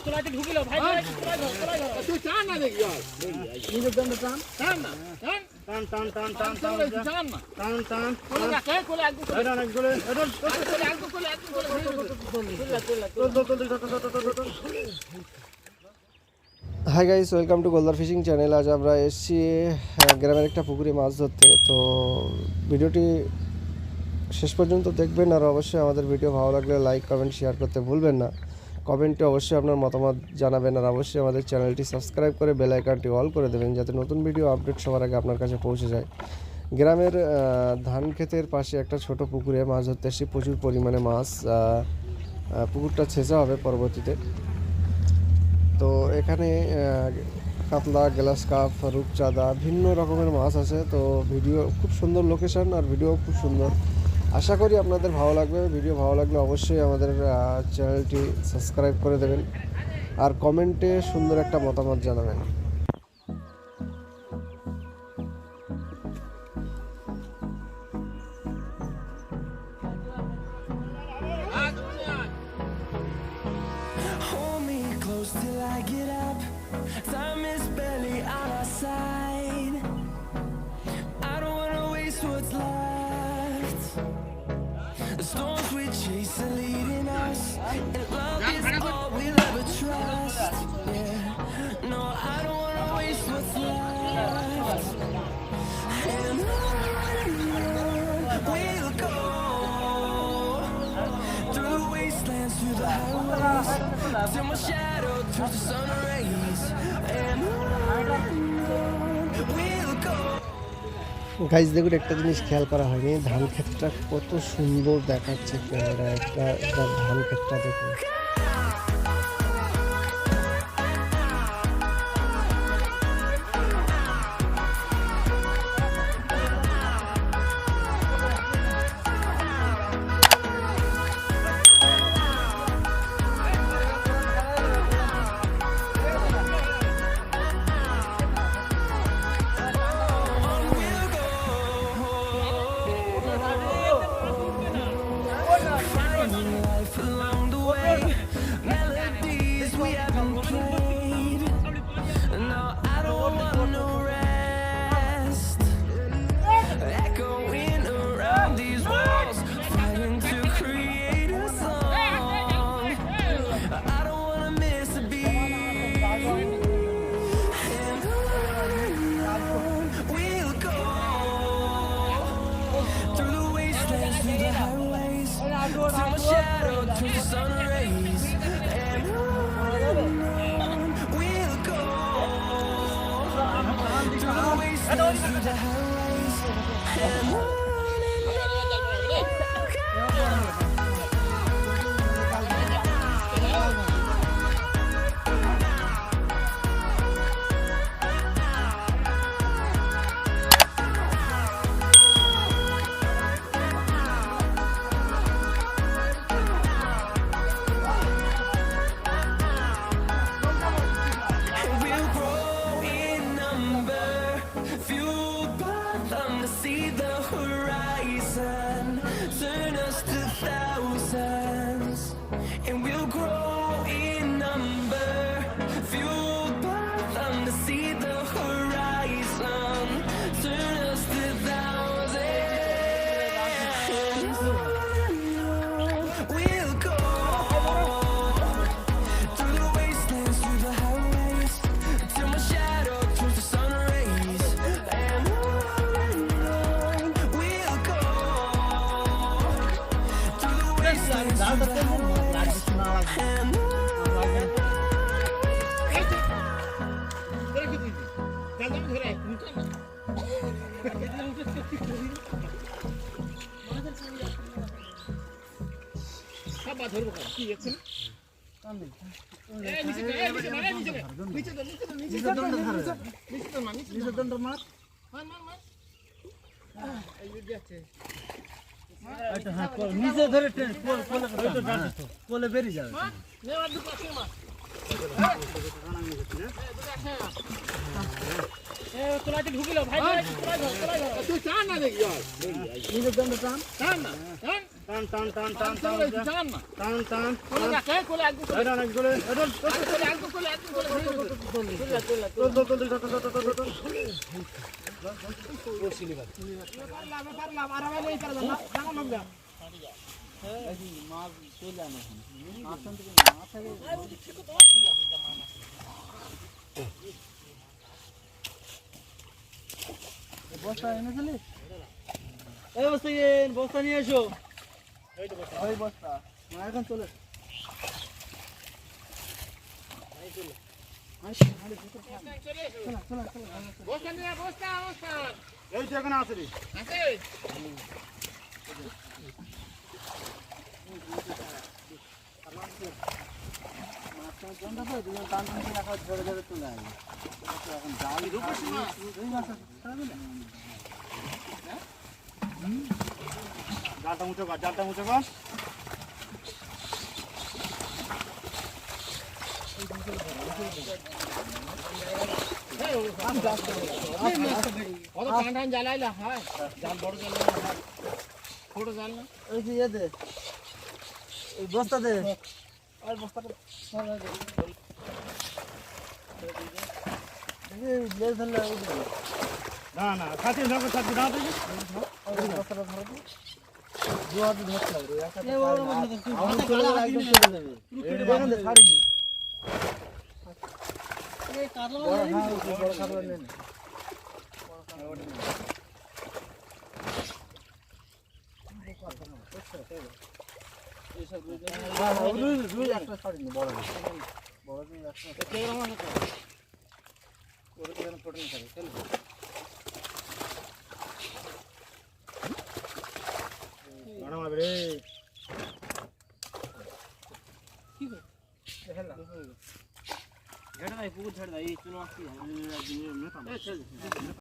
তোলাতে ঢুকিল ভাই তুই টান না দেখি নিজের দণ্ড টান টান না টান টান টান টান টান টান না টান টান কোলে রাখে কোলে একদম কোলে অনেক কোলে একদম কোলে hi guys, welcome to Goldar fishing channel. আজ আমরা এসেছি গ্রামের একটা পুকুরে মাছ ধরতে। তো ভিডিওটি শেষ পর্যন্ত দেখবেন, আর অবশ্যই আমাদের ভিডিও ভালো লাগলে লাইক কমেন্ট শেয়ার করতে ভুলবেন না। কমেন্টে অবশ্যই আপনার মতামত জানাবেন, আর অবশ্যই আমাদের চ্যানেলটি সাবস্ক্রাইব করে বেল আইকনটি অল করে দেবেন, যাতে নতুন ভিডিও আপডেট সবার আগে আপনার কাছে পৌঁছে যায়। গ্রামের ধান ক্ষেতের পাশে একটা ছোট পুকুরে মাছ ধরতে এসেছি। প্রচুর পরিমাণে মাছ, পুকুরটা ছেঁচা হবে পরবর্তীতে। তো এখানে কাতলা, গ্লাস কাপ, রূপচাঁদা, ভিন্ন রকমের মাছ আছে। তো ভিডিও খুব সুন্দর লোকেশন, আর ভিডিও খুব সুন্দর। আশা করি আপনাদের ভালো লাগবে। ভিডিও ভালো লাগলে অবশ্যই আমাদের চ্যানেলটি সাবস্ক্রাইব করে দেবেন, আর কমেন্টে সুন্দর একটা মতামত জানাবেন। Till I get up, time is barely on our side. I don't wanna waste what's left. The storms we chase are leading us, and love is all we'll ever trust. Yeah, no, I don't wanna waste what's left. And on we'll go, through the wastelands, through the highways, till my shadow turns to sun rays, and on we'll go. Guys দেখুন, একটা জিনিস খেয়াল করা হয়নি, ধান ক্ষেতটা কত সুন্দর দেখাচ্ছে ক্যামেরা। একটা ধান ক্ষেতটা দেখুন। Along the way, melodies we haven't played. No, I don't want no rest. Echoing around these walls, fighting to create a song. I don't wanna miss a beat. And on we'll go, through the wastelands, through the highways, till my shadow turns to sun rays, and on we'll go, through the wastelands, through the highways, and on we'll go. We'll grow in number, fueled by them to see the horizon, turn us to thousands. And we'll grow in number, fueled by them to see the horizon, turn us to thousands. We'll go through the wastelands, through the highways, till my shadow turns to sun rays, and on we'll go, through the wastelands, through the highways, and on. নিচে ধরে কোলে বেরিয়ে যাবে। তোলাতে ঢুকিল ভাই তুই টান না দেখি নিজের দণ্ড টান টান না টান টান টান টান টান টান টান না টান টান কোলে রাখে কোলে একদম ধরে অনেক জোরে ধরে কোলে একদম কোলে পারলাম আর আমি এই পারলাম না জানো লোক যা মাছ চলে আনে আসন থেকে মাছ থাকে বস্তা এনেছিলি এই বস্তা নিয়ে এসো ওই বস্তা না এখন চলে এই তো এখানে আছে রে জালটা উঁচু কর জালটা উঁচু কর জ্বালাইলা হয় জাল বড় জাল ছোট জাল না ওই যে দে এই বস্তা দে আর বস্তাটা না না সাথে ধরো সাথে দাও দেখি বস্তাটা ধরো তো জোয়াতে ধরতে হবে এই বড় বড় তুই চলে একদম চলে যাবে দেখেন ছাড়িনি এই কাটলা বড় কাটলা নেন একটা ছাড়িনি বড় বড় একটা কেমন আছে ওরে তো প্রোটিন খাবে চল বড় মাছ রে কি করে হেলা ঝেড়ে দাই পুকুর ঝেড়ে দাই এই চলো আসছি